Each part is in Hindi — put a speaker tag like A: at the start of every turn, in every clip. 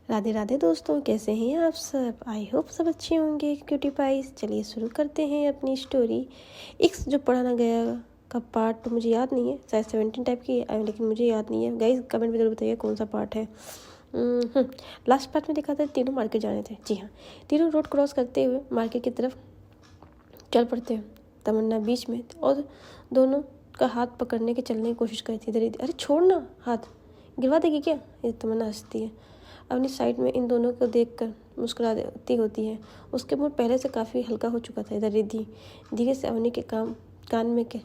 A: राधे राधे दोस्तों, कैसे हैं आप सब। आई होप सब अच्छे होंगे क्यूटी पाइस। चलिए शुरू करते हैं अपनी स्टोरी। इक्स जो पढ़ा ना गया का पार्ट तो मुझे याद नहीं है, शायद 17 टाइप की है, लेकिन मुझे याद नहीं है। गाइस कमेंट में जरूर बताइए कौन सा पार्ट है। लास्ट पार्ट में देखा था तीनों मार्केट जाने थे। जी हाँ, तीनों रोड क्रॉस करते हुए मार्केट की तरफ चल पड़ते हैं। तमन्ना बीच में और दोनों का हाथ पकड़ने के चलने की कोशिश करती है। इधर अरे छोड़ ना, हाथ गिरवा देगी क्या। ये तमन्ना हंसती है। अपनी साइड में इन दोनों को देखकर मुस्कुराती होती है। उसके मुंह पहले से काफ़ी हल्का हो चुका था। इधर रिद्धि धीरे से अवनी के कान में के,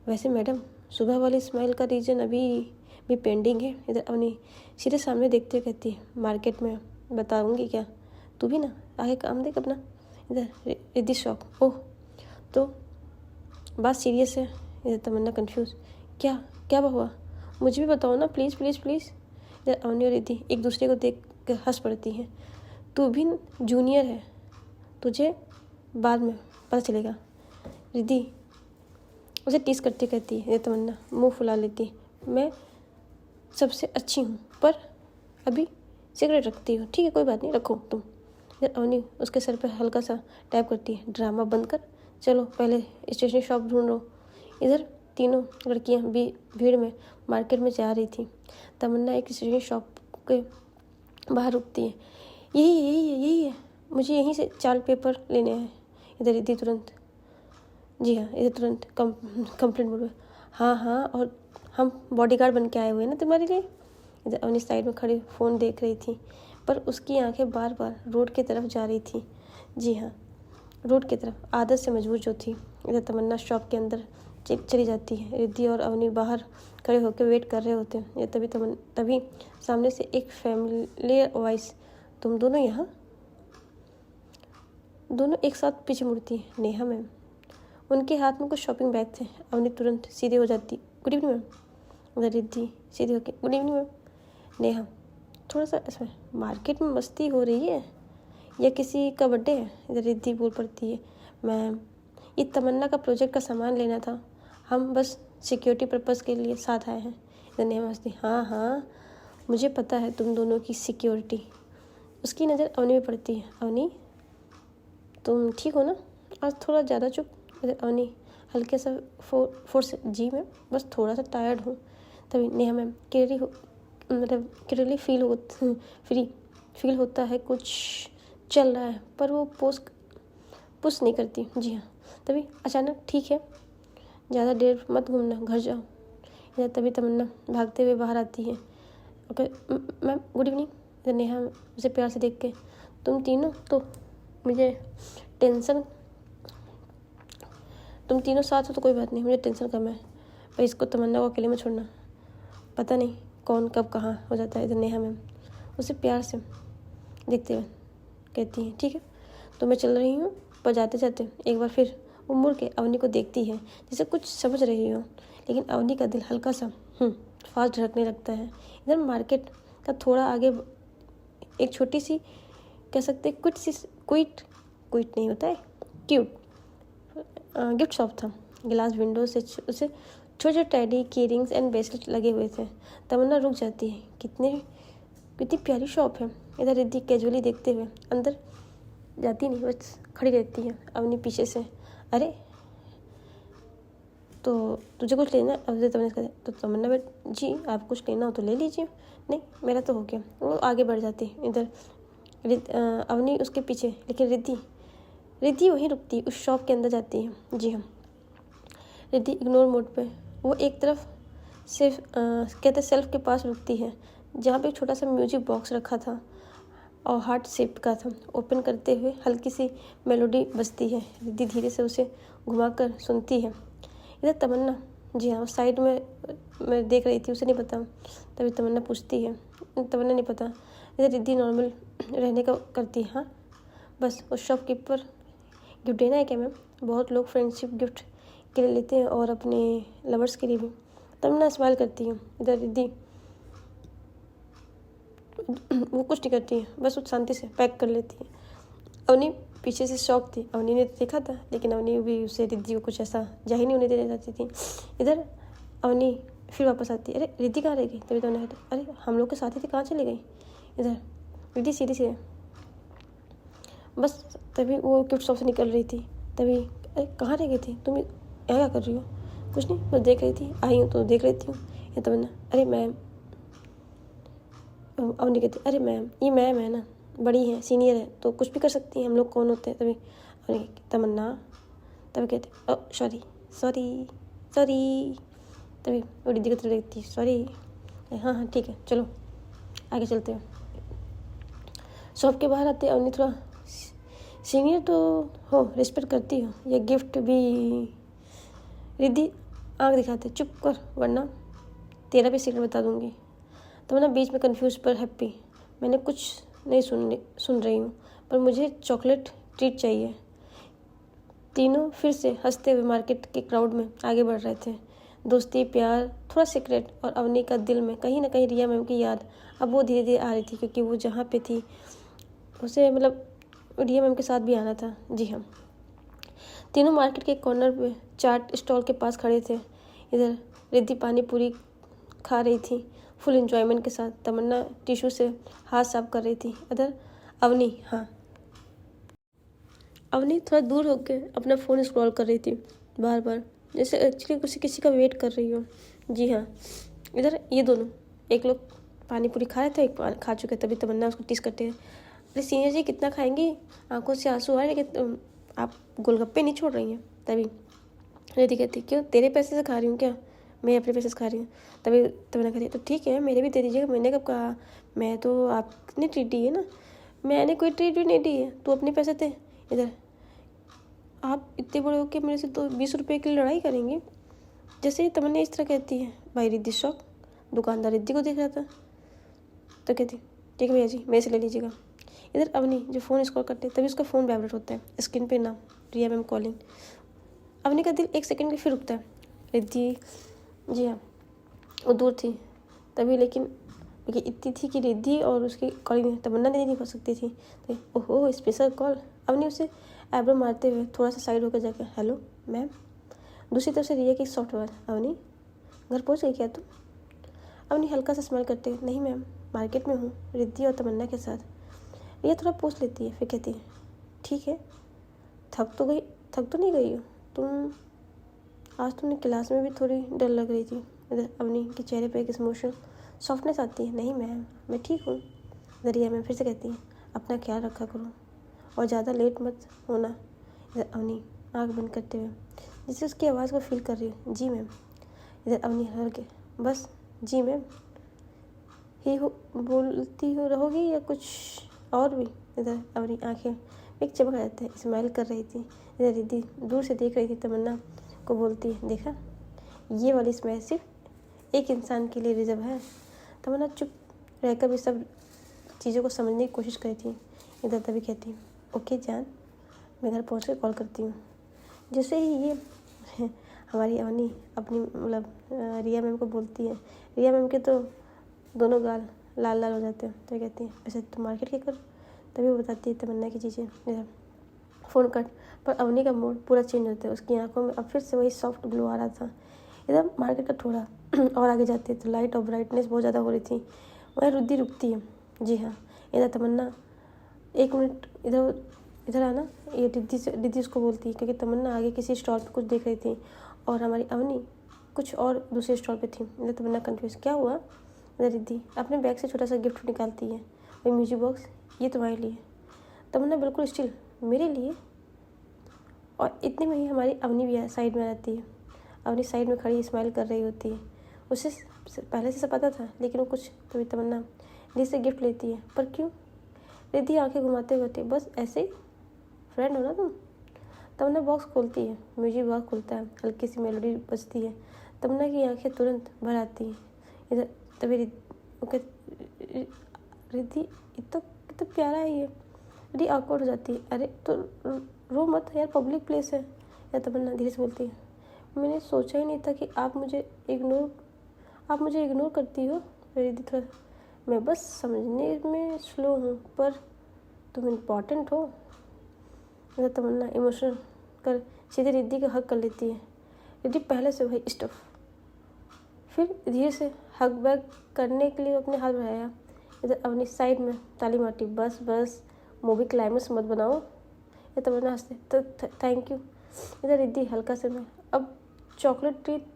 A: वैसे मैडम सुबह वाली स्माइल का रीजन अभी भी पेंडिंग है। इधर अवनी सीधे सामने देखते कहती है, मार्केट में बताऊंगी क्या, तू भी ना आगे काम देख अपना। इधर रिद्धि शॉक, ओह तो बात सीरियस है। इधर तमन्ना कंफ्यूज, क्या क्या हुआ, मुझे भी बताओ ना प्लीज़ प्लीज़ प्लीज़। इधर अवनी और रिद्धि एक दूसरे को देख कर हंस पड़ती हैं। तू भी जूनियर है, तुझे बाद में पता चलेगा। रिद्धि उसे टीस करती कहती है। तमन्ना मुंह फुला लेती है, मैं सबसे अच्छी हूँ पर अभी सिगरेट रखती हूँ। ठीक है कोई बात नहीं, रखो तुम। इधर अवनी उसके सर पर हल्का सा टैप करती है, ड्रामा बंद कर, चलो पहले स्टेशनरी शॉप ढूंढो। इधर तीनों लड़कियां भी भीड़ में मार्केट में जा रही थी। तमन्ना एक स्टेशनरी शॉप के बाहर रुकती है। यही है, मुझे यहीं से चार्ट पेपर लेने हैं। इधर रिद्धि तुरंत, जी हाँ, इधर तुरंत कंप्लेंट बोल, हाँ और हम बॉडीगार्ड बन के आए हुए हैं ना तुम्हारे लिए। इधर अपनी साइड में खड़ी फ़ोन देख रही थी, पर उसकी आंखें बार बार रोड की तरफ जा रही थी। जी हाँ, रोड की तरफ आदत से मजबूर जो थी। इधर तमन्ना शॉप के अंदर चली जाती है। रिद्धि और अवनी बाहर खड़े होकर वेट कर रहे होते हैं। ये तभी सामने से एक फैमिलियर वॉइस, तुम दोनों यहाँ। दोनों एक साथ पीछे मुड़ती है। नेहा मैम। उनके हाथ में कुछ शॉपिंग बैग थे। अवनी तुरंत सीधे हो जाती, गुड इवनिंग मैम। उधर रिद्धि सीधे होके, गुड इवनिंग मैम। नेहा, थोड़ा सा इसमें मार्केट में मस्ती हो रही है या किसी का बर्थडे है। इधर रिद्धि बोल पड़ती है, मैम ये तमन्ना का प्रोजेक्ट का सामान लेना था, हम बस सिक्योरिटी पर्पज़ के लिए साथ आए हैं। इधर नेहा हंसती, हाँ मुझे पता है तुम दोनों की सिक्योरिटी। उसकी नज़र अवनी में पड़ती है। अवनी तुम ठीक हो ना, आज थोड़ा ज़्यादा चुप। इधर अवनी हल्के सा फोर्स, जी मैम बस थोड़ा सा टायर्ड हूँ। तभी नेहा मैम, क्लियरली फील होता है कुछ चल रहा है, पर वो पुश नहीं करती। जी हाँ। तभी अचानक, ठीक है ज़्यादा देर मत घूमना, घर जाओ। इधर तभी तमन्ना भागते हुए बाहर आती है। Okay ma'am, good evening. इधर नेहा उसे प्यार से देख के, तुम तीनों साथ हो तो कोई बात नहीं, मुझे टेंशन कम है, पर इसको तमन्ना को अकेले में छोड़ना, पता नहीं कौन कब कहाँ हो जाता है। इधर नेहा मैम उसे प्यार से देखते हुए कहती हैं, ठीक है तो मैं चल रही हूँ। पर जाते जाते एक बार फिर वो मुड़ के अवनी को देखती है, जैसे कुछ समझ रही हो, लेकिन अवनी का दिल हल्का सा फास्ट धड़कने लगता है। इधर मार्केट का थोड़ा आगे एक छोटी सी, कह सकते क्विट नहीं होता है, क्यूट गिफ्ट शॉप था। गिलास विंडो से उसे छोटे छोटे टेडी की रिंग्स एंड ब्रेसलेट लगे हुए थे। तमन्ना रुक जाती है, कितनी प्यारी शॉप है। इधर रिद्धि कैजुअली देखते हुए अंदर जाती नहीं, बस खड़ी रहती है। अवनी पीछे से, अरे तो तुझे कुछ लेना है। तमन्ना तो तमन्ना में, जी आप कुछ लेना हो तो ले लीजिए, नहीं मेरा तो हो गया। वो आगे बढ़ जाती है। इधर अवनी उसके पीछे, लेकिन रिद्धि वहीं रुकती, उस शॉप के अंदर जाती है। जी हाँ, रिद्धि इग्नोर मोड पे, वो एक तरफ सिर्फ कहते सेल्फ के पास रुकती है, जहाँ पे एक छोटा सा म्यूजिक बॉक्स रखा था और हार्ट शेप का था। ओपन करते हुए हल्की सी मेलोडी बजती है। रिद्धि धीरे से उसे घुमाकर सुनती है। इधर तमन्ना, जी हाँ, उस साइड में मैं देख रही थी, उसे नहीं पता। तभी तमन्ना पूछती है, तमन्ना नहीं पता। इधर रिद्धि नॉर्मल रहने का करती है, हाँ बस उस शॉपकीपर गिफ्ट देना है क्या मैम। बहुत लोग फ्रेंडशिप गिफ्ट के लिए लेते हैं और अपने लवर्स के लिए भी। तमन्ना स्माइल करती है। इधर रिद्धि वो कुछ नहीं करती है, बस वो शांति से पैक कर लेती है। अवनी पीछे से शौक थी, अवनी ने तो देखा था, लेकिन अवनी भी उसे रिद्धि को कुछ ऐसा जाहिर नहीं होने देना चाहती थी। इधर अवनी फिर वापस आती है, अरे रिद्धि कहाँ रह गई। तभी तो कहती, अरे हम लोग के साथ ही थी, कहाँ चली गई। इधर रिद्धि सीधी सी है। बस तभी वो गिफ्ट शॉप से निकल रही थी, तभी अरे कहाँ रह गई थी तुम, यहाँ क्या कर रही हो? कुछ नहीं, बस देख रही थी, आई हूँ तो देख लेती हूँ। ये तमन्ना, अरे मैम। अवनी कहती, अरे मैम, ये मैम है ना, बड़ी है, सीनियर है, तो कुछ भी कर सकती हैं, हम लोग कौन होते हैं? तभी अवनी, तमन्ना, तभी कहते, ओ सॉरी सॉरी सॉरी। तभी वो रिद्धि की तरफ देखती, सॉरी, हाँ हाँ ठीक है, चलो आगे चलते हैं। शॉप के बाहर आते अवनी, थोड़ा सीनियर तो हो, रिस्पेक्ट करती हो, ये गिफ्ट भी। रिद्धि आँख दिखाते, चुप कर वरना तेरा भी सीक्रेट बता दूंगी। तो ना बीच में कंफ्यूज पर हैप्पी, मैंने कुछ नहीं सुन रही हूँ, पर मुझे चॉकलेट ट्रीट चाहिए। तीनों फिर से हंसते हुए मार्केट के क्राउड में आगे बढ़ रहे थे। दोस्ती, प्यार, थोड़ा सीक्रेट, और अवनी का दिल में कहीं ना कहीं रिया मैम की याद अब वो धीरे धीरे आ रही थी, क्योंकि वो जहाँ पे थी उसे मतलब रिया मैम के साथ भी आना था। जी हाँ, तीनों मार्केट के कॉर्नर पे चाट स्टॉल के पास खड़े थे। इधर रिद्धि पानी पूरी खा रही थी फुल एंजॉयमेंट के साथ, तमन्ना टिश्यू से हाथ साफ कर रही थी। इधर अवनी, हाँ अवनी थोड़ा दूर होकर अपना फ़ोन स्क्रॉल कर रही थी बार बार, जैसे एक्चुअली किसी का वेट कर रही हो। जी हाँ, इधर ये दोनों, एक लोग पानी पूरी खा रहे थे, एक खा चुके, तभी तमन्ना उसको टीस करते हैं, अरे सीनियर जी कितना खाएंगी, आंखों से आंसू आ रहे, लेकिन आप गोलगप्पे नहीं छोड़ रही हैं। तभी रिद्धि कहती, क्यों तेरे पैसे से खा रही हूँ क्या? मैं अपने पैसे से खा रही हूँ। तभी तमन्ना कहती, तो ठीक है मेरे भी दे दीजिएगा, मैंने कब कहा, मैं तो आपने ट्रीट दी है ना, मैंने कोई ट्रीट भी नहीं दी है, तो अपने पैसे थे। इधर आप इतने बड़े होके मेरे से तो 20 रुपये की लड़ाई करेंगे? जैसे ही तमन्ना इस तरह कहती है, भाई रिद्धि शौक, दुकानदार रिद्धि को देख रहा था, तो कहती, ठीक है भैया जी मेरे से ले लीजिएगा। इधर अवनी जो फ़ोन स्क्रॉल करते तभी उसका फ़ोन वाइब्रेट होता है, स्क्रीन पे नाम रिया मैम कॉलिंग। अवनी का दिल एक सेकंड के फिर रुकता है। रिद्धि, जी हाँ वो दूर थी तभी, लेकिन इतनी थी कि रिद्धि और उसकी कॉलिंग तमन्ना नहीं पा सकती थी। तो ओहो स्पेशल कॉल। अवनी उसे एब्रो मारते हुए थोड़ा सा साइड होकर जाकर, हेलो मैम। दूसरी तरफ से रिया की सॉफ्टवेयर, अवनी घर पहुँच गई क्या तुम? अवनी हल्का सा स्माइल करते हुए, नहीं मैम मार्केट में हूँ रिद्धि और तमन्ना के साथ। रिया थोड़ा पूछ लेती है, फिर कहती है, ठीक है, थक तो नहीं गई हो तुम? आज तुमने क्लास में भी थोड़ी डर लग रही थी। इधर अवनी के चेहरे पे एक इमोशनल सॉफ्टनेस आती है, नहीं मैम मैं ठीक हूँ। इधर रिया मैम फिर से कहती है, अपना ख्याल रखा करो और ज़्यादा लेट मत होना। इधर अवनी आँख बंद करते हुए जिससे उसकी आवाज़ को फील कर रही है, जी मैम। इधर अवनी हर के, बस जी मैम ही बोलती हो रहोगी या कुछ और भी? इधर अवनी आंखें एक चमक आ जाते हैं, स्माइल कर रही थी। इधर रिद्धि दूर से देख रही थी, तमन्ना को बोलती है, देखा ये वाली स्माइल सिर्फ एक इंसान के लिए रिजर्व है। तमन्ना चुप रहकर भी सब चीज़ों को समझने की कोशिश करी थी। इधर तभी कहती, ओके जान, मैं घर पहुँच कर कॉल करती हूँ। जैसे ही ये हमारी अवनी अपनी मतलब रिया मैम को बोलती है, रिया मैम के तो दोनों गाल लाल लाल हो जाते हैं। तो कहती है, वैसे तुम मार्केट के कर। तभी वो बताती है तमन्ना की चीज़ें। इधर फ़ोन कट पर अवनी का मूड पूरा चेंज होता है, उसकी आंखों में अब फिर से वही सॉफ्ट ग्लो आ रहा था। इधर मार्केट का थोड़ा और आगे जाती है तो लाइट और ब्राइटनेस बहुत ज़्यादा हो रही थी। वहीं रिद्धि रुकती है, जी हाँ। इधर तमन्ना, एक मिनट इधर इधर आना, ये रिद्धि उसको बोलती है, क्योंकि तमन्ना आगे किसी स्टॉल पे कुछ देख रही थी और हमारी अवनी कुछ और दूसरे स्टॉल पे थी। इधर तमन्ना कंफ्यूज, क्या हुआ? इधर रिद्धि अपने बैग से छोटा सा गिफ्ट निकालती है, वही म्यूजिक बॉक्स, ये तुम्हारे लिए। तमन्ना बिल्कुल स्टिल, मेरे लिए? और इतने में ही हमारी अवनी भी साइड में आती है। अवनी साइड में खड़ी स्माइल कर रही होती है, उसे पहले से सब पता था, लेकिन वो कुछ तभी तमन्ना रिद्धि से गिफ्ट लेती है, पर क्यों? रिद्धि आंखें घुमाते हुए, बस ऐसे ही, फ्रेंड हो ना तुम। तमन्ना बॉक्स खोलती है, म्यूजिक बॉक्स खुलता है, हल्की सी मेलोडी बजती है, तमन्ना की आंखें तुरंत भर आती हैं। इधर तभी रिद्धि इतना प्यारा है ये। रिद्धि ऑकवर्ड हो जाती है, अरे तो रो मत यार, पब्लिक प्लेस है। या तमन्ना धीरे से बोलती है, मैंने सोचा ही नहीं था कि आप मुझे इग्नोर करती हो। रिद्धि थोड़ा, मैं बस समझने में स्लो हूँ, पर तुम इम्पॉर्टेंट हो। इधर तमन्ना इमोशनल कर सीधे रिद्धि का हक कर लेती है। रिद्धि पहले से वही स्टफ, फिर धीरे से हक बैक करने के लिए अपने हाथ बढ़ाया। इधर अवनी साइड में ताली मारती, बस बस मूवी क्लाइमेक्स मत बनाओ। ये तमन्ना हंसते, तो थैंक यू। इधर रिद्धि हल्का से में, अब चॉकलेट ट्रीट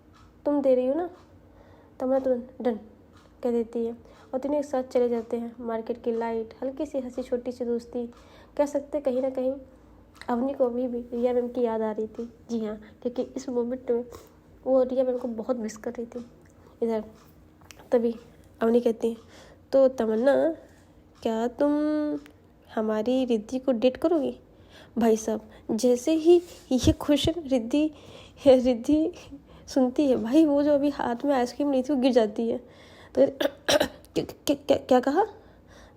A: तुम दे रही हो ना। तमन्ना तुरंत डन कह देती है और तीनों एक साथ चले जाते हैं। मार्केट की लाइट, हल्की सी हंसी, छोटी सी दोस्ती, कह सकते कहीं ना कहीं अवनी को अभी भी रिया मैम की याद आ रही थी। जी हाँ, क्योंकि इस मोमेंट में वो रिया मैम को बहुत मिस कर रही थी। इधर तभी अवनी कहती है, तो तमन्ना क्या तुम हमारी रिद्धि को डेट करोगी? भाई साहब जैसे ही ये क्वेश्चन रिद्धि सुनती है, भाई वो जो अभी हाथ में आइसक्रीम ली थी वो गिर जाती है। तो क्या कहा?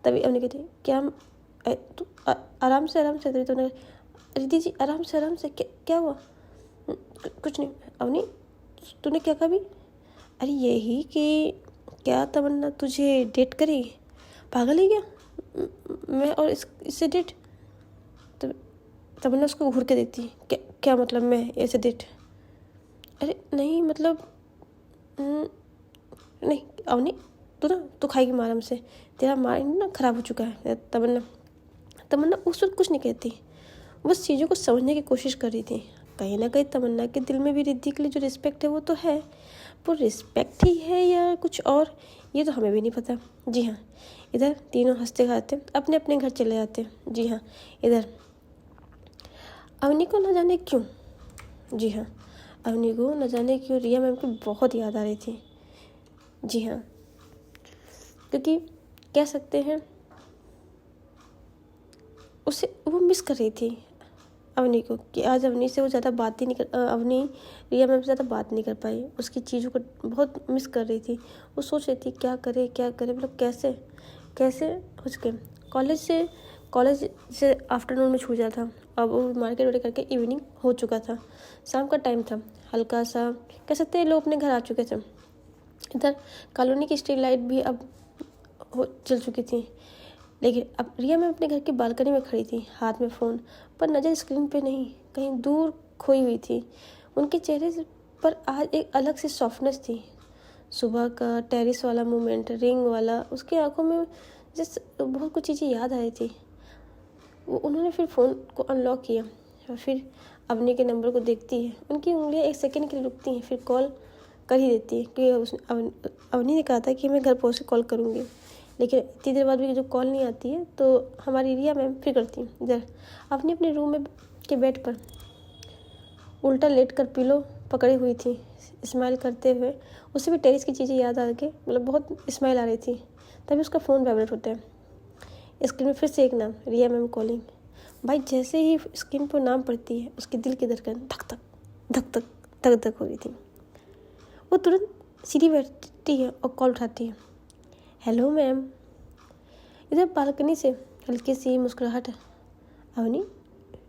A: तभी अवनी कहती है, क्या तू आराम से तभी तो रिद्धि जी आराम से क्या हुआ? कुछ नहीं। अवनी तूने क्या कहा भी? अरे यही कि क्या तमन्ना तुझे डेट करेगी? पागल है क्या? मैं और इससे डेट? तमन्ना उसको घूर के देखती है, क्या मतलब मैं ऐसे डेट? अरे नहीं मतलब नहीं अवनी तू खाएगी आराम से, तेरा माइंड ना ख़राब हो चुका है। तमन्ना उस वक्त कुछ नहीं कहती, बस चीज़ों को समझने की कोशिश कर रही थी। कहीं ना कहीं तमन्ना के दिल में भी रिद्धि के लिए जो रिस्पेक्ट है वो तो है, वो रिस्पेक्ट ही है या कुछ और, ये तो हमें भी नहीं पता। जी हाँ, इधर तीनों हंसते खाते अपने अपने घर चले जाते हैं। जी हाँ, इधर अवनी को न जाने क्यों, जी हाँ अवनी को न जाने क्यों रिया मैम की बहुत याद आ रही थी। जी हाँ, क्योंकि कह सकते हैं उसे वो मिस कर रही थी अवनी को, कि आज अवनी से वो ज़्यादा बात ही नहीं कर, अवनी रिया मैम से ज़्यादा बात नहीं कर पाई, उसकी चीज़ों को बहुत मिस कर रही थी। वो सोच रही थी क्या करे मतलब कैसे हो सके। कॉलेज से आफ्टरनून में छूट जाता था, अब वो मार्केट वार्केट करके इवनिंग हो चुका था, शाम का टाइम था, हल्का सा कह सकते हैं लोग अपने घर आ चुके थे। इधर कॉलोनी की स्ट्रीट लाइट भी अब चल चुकी थी, लेकिन अब रिया मैम अपने घर की बालकनी में खड़ी थी, हाथ में फ़ोन, पर नज़र स्क्रीन पे नहीं कहीं दूर खोई हुई थी। उनके चेहरे पर आज एक अलग सी सॉफ्टनेस थी। सुबह का टेरिस वाला मोमेंट, रिंग वाला, उसकी आंखों में जैसे बहुत कुछ चीज़ें याद आ रही थी। उन्होंने फिर फ़ोन को अनलॉक किया और फिर अवनी के नंबर को देखती है। उनकी उंगलियां एक सेकंड के लिए रुकती हैं, फिर कॉल कर ही देती है, क्योंकि अवनी ने कहा था कि मैं घर पहुँच के कॉल करूँगी, लेकिन इतनी देर बाद भी जब कॉल नहीं आती है तो हमारी रिया मैम फिर करती हैं। इधर अपने रूम में के बेड पर उल्टा लेट कर पिलो पकड़ी हुई थी, स्माइल करते हुए। उसे भी टेरिस की चीज़ें याद आ के मतलब बहुत स्माइल आ रही थी। तभी उसका फ़ोन वाइब्रेट होता है, स्क्रीन में फिर से एक नाम, रिया मैम कॉलिंग। भाई जैसे ही स्क्रीन पर नाम पड़ती है उसके दिल की धड़कन धक धक हो रही थी। वो तुरंत सीधी बैठती है और कॉल उठाती है, हेलो मैम। इधर बालकनी से हल्की सी मुस्कुराहट, अवनी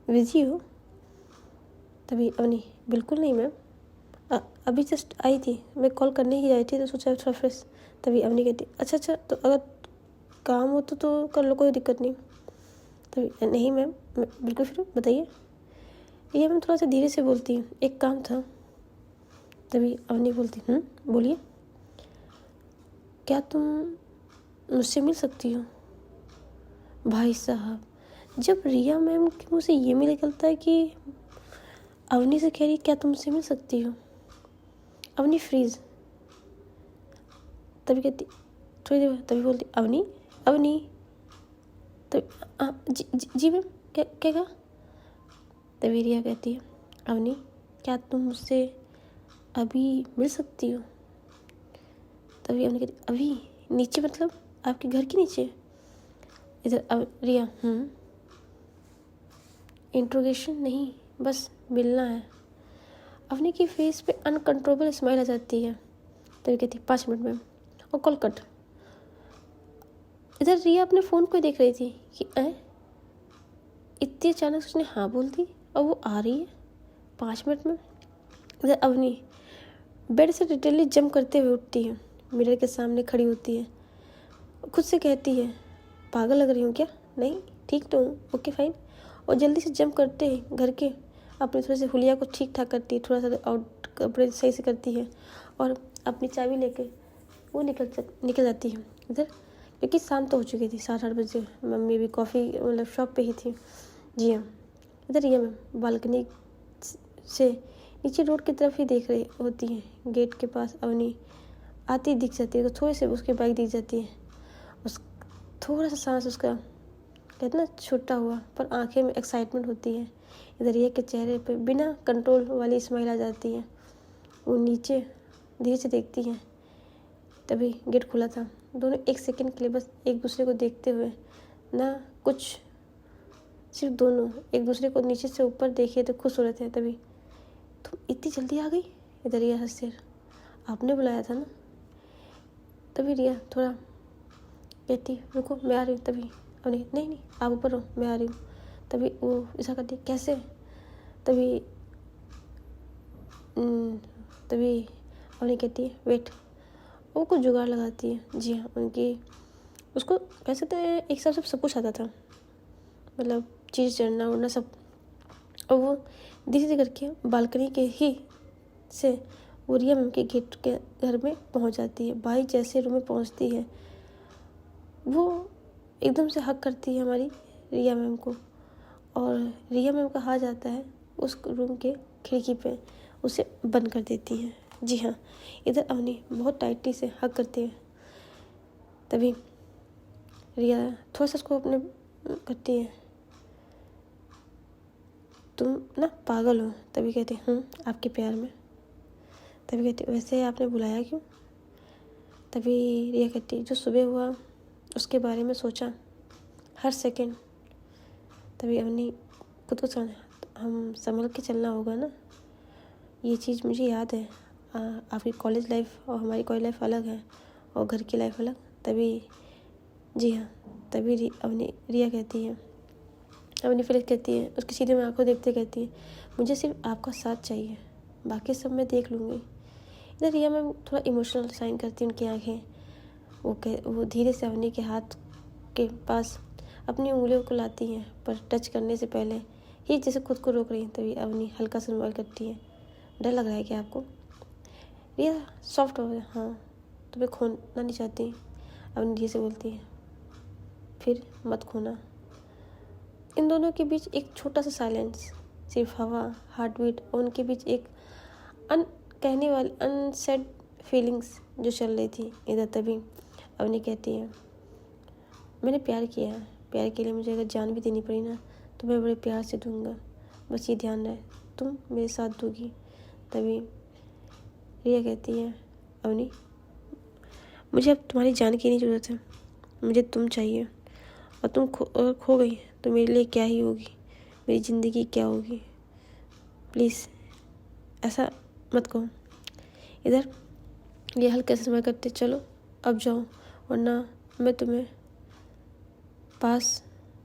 A: बिजी हो? तभी अवनी, बिल्कुल नहीं मैम, अभी जस्ट आई थी, मैं कॉल करने ही आई थी तो सोचा थोड़ा फ्रेश। तभी अवनी कहती, अच्छा तो अगर काम हो तो कर लो, कोई दिक्कत नहीं। तभी नहीं मैम, बिल्कुल फिर बताइए। ये मैम थोड़ा सा धीरे से बोलती है, एक काम था। तभी अवनी बोलती, बोलिए। क्या तुम मुझसे मिल सकती हो? भाई साहब, जब रिया मैम के मुँह से ये भी निकलता है कि अवनी से कह रही क्या तुम मुझसे मिल सकती हो, अवनी फ्रीज। तभी कहती थोड़ी देर, तभी बोलती अवनी तभी जी मैम, क्या कहा? तभी रिया कहती है, अवनी क्या तुम मुझसे अभी मिल सकती हो? तभी अवनी कहती, अभी नीचे मतलब आपके घर के नीचे? इधर रिया, इंट्रोगेशन नहीं, बस मिलना है। अवनी की फेस पे अनकंट्रोलेबल स्माइल आ जाती है। तभी कहती 5 मिनट में, और कॉल कट। इधर रिया अपने फ़ोन को देख रही थी कि इतनी अचानक उसने हाँ बोल दी और वो आ रही है 5 मिनट में। इधर अवनी बेड से डिटेली जंप करते हुए उठती है, मिरर के सामने खड़ी होती है, खुद से कहती है, पागल लग रही हूँ क्या? नहीं, ठीक तो हूँ, ओके फाइन। और जल्दी से जंप करते हैं घर के अपने थोड़े से हुलिया को ठीक ठाक करती है, थोड़ा सा आउट कपड़े सही से करती है और अपनी चाबी लेके वो निकल जाती है। इधर क्योंकि शाम तो हो चुकी थी, 7-8 बजे। मम्मी भी कॉफ़ी मतलब शॉप पे ही थी। जी हाँ, इधर रिया मैम बालकनी से नीचे रोड की तरफ ही देख रही होती हैं। गेट के पास अवनी आती दिख जाती है, तो थोड़ी सी उसकी बाइक दिख जाती है। उस थोड़ा सा सांस उसका कहते ना छूटा हुआ, पर आंखें में एक्साइटमेंट होती है। इधर रिया के चेहरे पे बिना कंट्रोल वाली स्माइल आ जाती है। वो नीचे धीरे से देखती है, तभी गेट खुला था। दोनों एक सेकंड के लिए बस एक दूसरे को देखते हुए, ना कुछ, सिर्फ दोनों एक दूसरे को नीचे से ऊपर देखिए तो खुश हो रहे थे। तभी तुम इतनी जल्दी आ गई? इधर रिया हंसते, आपने बुलाया था ना? तभी रिया थोड़ा कहती, रुको मैं आ रही हूँ। तभी अवनी, नहीं नहीं आप ऊपर रहो, मैं आ रही हूँ। तभी वो ऐसा करती, कैसे? तभी तभी अवनी कहती है, वेट। वो कुछ जुगाड़ लगाती है। जी हाँ, उनकी उसको कह सकते हैं एक हिसाब से सब कुछ आता था, मतलब चीज़ चढ़ना उड़ना सब। और वो धीरे धीरे करके बालकनी के ही से वो रिया मैम के गेट के घर में पहुंच जाती है। भाई जैसे रूम में पहुंचती है, वो एकदम से हक करती है हमारी रिया मैम को, और रिया मैम का हाथ जाता है उस रूम के खिड़की पे, उसे बंद कर देती है। जी हाँ, इधर अवनी बहुत टाइटली से हक करती है। तभी रिया थोड़ा सा उसको अपने करती है, तुम ना पागल हो। तभी कहती आपके प्यार में। तभी कहती वैसे आपने बुलाया क्यों? तभी रिया कहती जो सुबह हुआ उसके बारे में सोचा हर सेकंड। तभी अवनी खुद को हम संभल के चलना होगा ना, ये चीज़ मुझे याद है। आपकी कॉलेज लाइफ और हमारी कॉलेज लाइफ अलग है, और घर की लाइफ अलग। तभी जी हाँ, तभी अवनी रिया कहती है, अवनी फिर कहती है, उसकी सीधे में आंखों देखते कहती है, मुझे सिर्फ आपका साथ चाहिए, बाकी सब मैं देख लूँगी। इधर रिया मैम थोड़ा इमोशनल साइन करती है, उनकी आंखें। वो धीरे से अवनी के हाथ के पास अपनी उंगलियों को लाती हैं, पर टच करने से पहले ही जैसे खुद को रोक रही है। तभी अवनी हल्का सा स्माइल करती है, डर लग रहा है क्या आपको? रिया सॉफ्ट हो गया, हाँ तुम्हें खोना नहीं चाहती। अवनी धीरे से बोलती है, फिर मत खोना। इन दोनों के बीच एक छोटा सा साइलेंस, सिर्फ हवा, हार्ट बीट और उनके बीच एक कहने वाली अनसेड फीलिंग्स जो चल रही थी। इधर तभी अवनी कहती है, मैंने प्यार किया है, प्यार के लिए मुझे अगर जान भी देनी पड़ी ना तो मैं बड़े प्यार से दूंगा, बस ये ध्यान रहे तुम मेरे साथ दोगी। तभी रिया कहती है, अवनी मुझे अब तुम्हारी जान की नहीं ज़रूरत है, मुझे तुम चाहिए, और तुम खो गई तो मेरे लिए क्या ही होगी, मेरी ज़िंदगी क्या होगी। प्लीज़ ऐसा मत कहो। इधर ये हल्के से समय करते, चलो अब जाओ, वरना मैं तुम्हें पास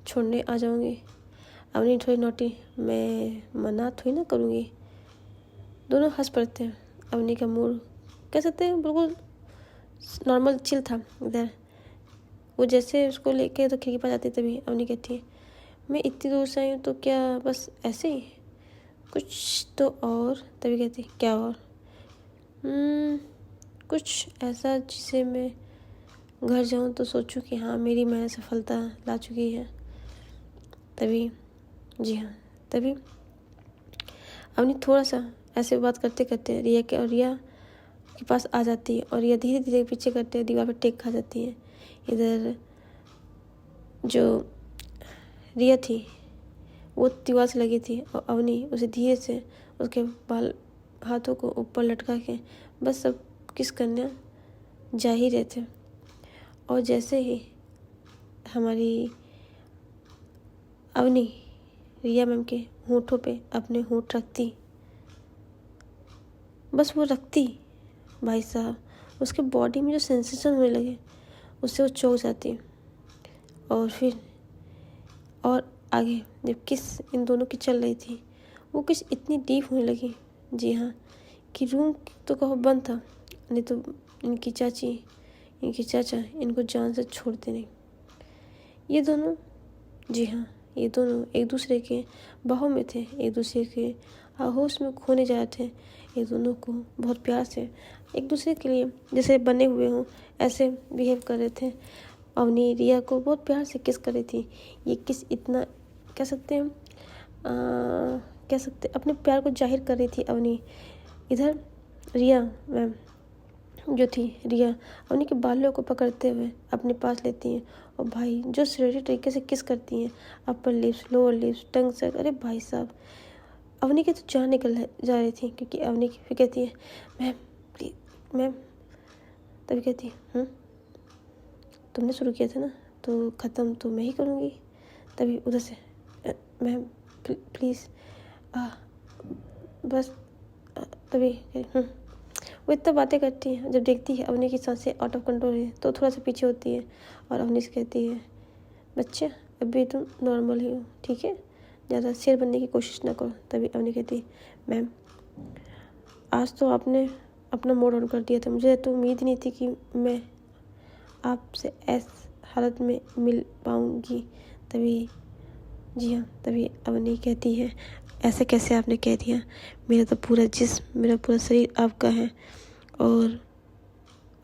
A: छोड़ने आ जाऊंगी। अवनी थोड़ी नोटी, मैं मना थोड़ी ना करूँगी। दोनों हंस पड़ते हैं। अवनी का मूड कह सकते हैं बिल्कुल नॉर्मल चिल था। इधर वो जैसे उसको लेके तो खिड़की पर जाती, तभी अवनी कहती है, मैं इतनी दूर से आई हूँ तो क्या बस ऐसे ही कुछ तो और? तभी कहती क्या और? कुछ ऐसा जिसे मैं घर जाऊँ तो सोचूं कि हाँ मेरी मेहनत सफलता ला चुकी है। तभी जी हाँ, तभी अवनी थोड़ा सा ऐसे बात करते करते रिया के पास आ जाती है, और रिया धीरे धीरे पीछे करते दीवार पर टेक खा जाती है। इधर जो रिया थी वो दीवार से लगी थी, और अवनी उसे धीरे से उसके बाल हाथों को ऊपर लटका के बस सब किस करने जा ही रहे थे। और जैसे ही हमारी अवनी रिया मैम के होठों पे अपने होठ रखती, बस वो रखती, भाई साहब उसके बॉडी में जो सेंसेशन होने लगे उससे वो चौंक जाती। और फिर और आगे जब किस इन दोनों की चल रही थी, वो किस इतनी डीप होने लगी। जी हाँ, कि रूम तो कहो बंद था, नहीं तो इनकी चाचा इनको जान से छोड़ते नहीं। ये दोनों जी हाँ, ये दोनों एक दूसरे के बाहों में थे, एक दूसरे के आहोश में खोने जा रहे थे। ये दोनों को बहुत प्यार से एक दूसरे के लिए जैसे बने हुए हों ऐसे बिहेव कर रहे थे। अवनी रिया को बहुत प्यार से किस कर रही थी। ये किस इतना कह सकते हैं अपने प्यार को जाहिर कर रही थी अवनी। इधर रिया मैम जो थी, रिया अवनी के बालों को पकड़ते हुए अपने पास लेती हैं और भाई जो सीरियस तरीके से किस करती हैं, अपर लिप्स, लोअर लिप्स, टंग से। अरे भाई साहब, अवनी की तो जान निकल जा रही थी, क्योंकि अवनी फिर कहती है मैम प्लीज मैम। तभी कहती है तुमने शुरू किया था ना, तो ख़त्म तो मैं ही करूँगी। तभी उधर से मैम प्लीज़ बस। तभी वो इतना बातें करती है, जब देखती है अवनी की सांसें आउट ऑफ कंट्रोल है तो थोड़ा सा पीछे होती है और अवनी से कहती है बच्चे अभी तुम नॉर्मल ही हो, ठीक है, ज़्यादा शेर बनने की कोशिश ना करो। तभी अवनी कहती है मैम आज तो आपने अपना मूड ऑन कर दिया था, मुझे तो उम्मीद ही नहीं थी कि मैं आपसे ऐस हालत में मिल पाऊँगी। तभी जी हाँ, तभी अवनी कहती है ऐसे कैसे आपने कह दिया, मेरा तो पूरा जिस्म, मेरा पूरा शरीर आपका है और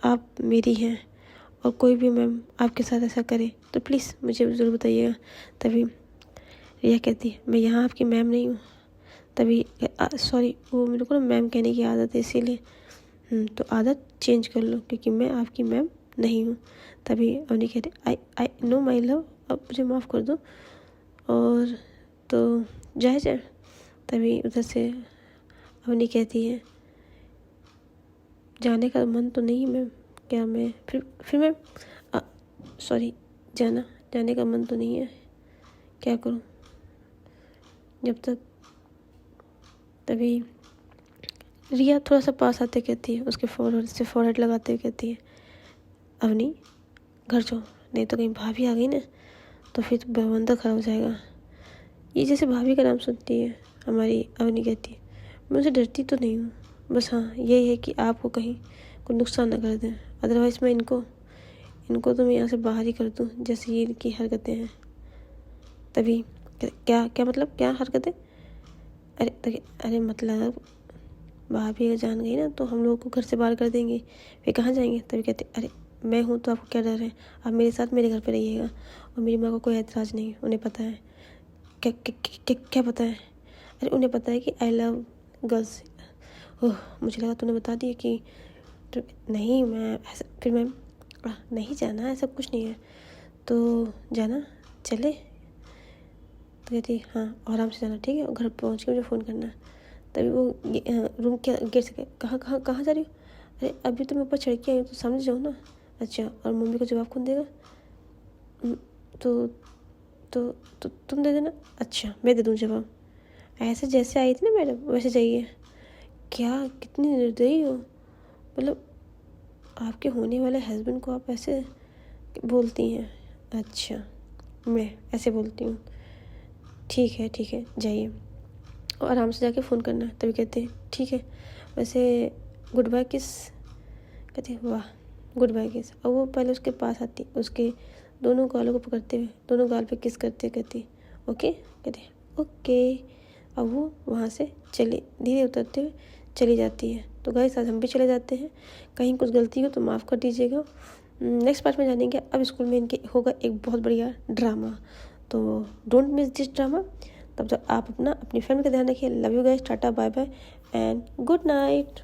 A: आप मेरी हैं, और कोई भी मैम आपके साथ ऐसा करे तो प्लीज़ मुझे ज़रूर बताइएगा। तभी रिया कहती है मैं यहाँ आपकी मैम नहीं हूँ। तभी सॉरी, वो मेरे को ना मैम कहने की आदत है, इसीलिए तो आदत चेंज कर लो, क्योंकि मैं आपकी मैम नहीं हूँ। तभी अवनी कहती आई नो माई लव, अब मुझे माफ़ कर दो और तो जायज़ है। तभी उधर से अवनी कहती है जाने का मन तो नहीं मैम, क्या मैं फिर मैम सॉरी जाने का मन तो नहीं है, क्या करूँ जब तक। तभी रिया थोड़ा सा पास आते कहती है, उसके फोरहेड से फोरहेड लगाते हुए कहती है अवनी घर जाओ, नहीं तो कहीं भाभी आ गई ना तो फिर तो बवंदा खराब हो जाएगा। ये जैसे भाभी का नाम सुनती है हमारी अवनी कहती है मैं उनसे डरती तो नहीं हूँ, बस हाँ यही है कि आपको कहीं को नुकसान ना कर दें, अदरवाइज़ मैं इनको तो मैं यहाँ से बाहर ही कर दूँ, जैसे ये इनकी हरकतें हैं। तभी क्या मतलब क्या हरकतें, अरे मतलब भाभी अगर जान गई ना तो हम लोगों को घर से बाहर कर देंगे, फिर कहाँ जाएंगे। तभी कहते अरे मैं हूँ तो आपको क्या डर है, आप मेरे साथ मेरे घर पे रहिएगा, और मेरी माँ को कोई ऐतराज़ नहीं, उन्हें पता है। क्या पता है, अरे उन्हें पता है कि आई लव गर्ल्स। ओह मुझे लगा तूने बता दिया कि तो नहीं मैं ऐसा, फिर मैं नहीं जाना ऐसा कुछ नहीं है, तो जाना चले। तो कहती हाँ आराम से जाना, ठीक है, घर पहुँच के मुझे फ़ोन करना। तभी वो रूम के गेट से कहाँ जा रही हो, अरे अभी तो मैं ऊपर चढ़ के आई हूँ तो सामने जाओ ना। अच्छा और मम्मी को जवाब कौन देगा, तो तुम दे देना। अच्छा मैं दे दूँ जवाब, ऐसे जैसे आई थी ना मैडम वैसे जाइए। क्या कितनी निर्दयी हो, मतलब आपके होने वाले हस्बैंड को आप ऐसे बोलती हैं। अच्छा मैं ऐसे बोलती हूँ, ठीक है जाइए और आराम से जाके फ़ोन करना। तभी कहते हैं ठीक है, वैसे गुड बाय किस, कहते हैं वाह गुड बाय किस। और वो पहले उसके पास आती, उसके दोनों गालों को पकड़ते हुए दोनों गाल पे किस करते कहती ओके, कहते ओके। अब वो वहाँ से चले धीरे उतरते हुए चली जाती है। तो गाइस आज हम भी चले जाते हैं, कहीं कुछ गलती हो तो माफ़ कर दीजिएगा। नेक्स्ट पार्ट में जानेंगे अब स्कूल में इनके होगा एक बहुत बढ़िया ड्रामा, तो डोंट मिस दिस ड्रामा। तब तक आप अपनी फैमिली का ध्यान रखिए। Love you guys, tata bye bye and good night.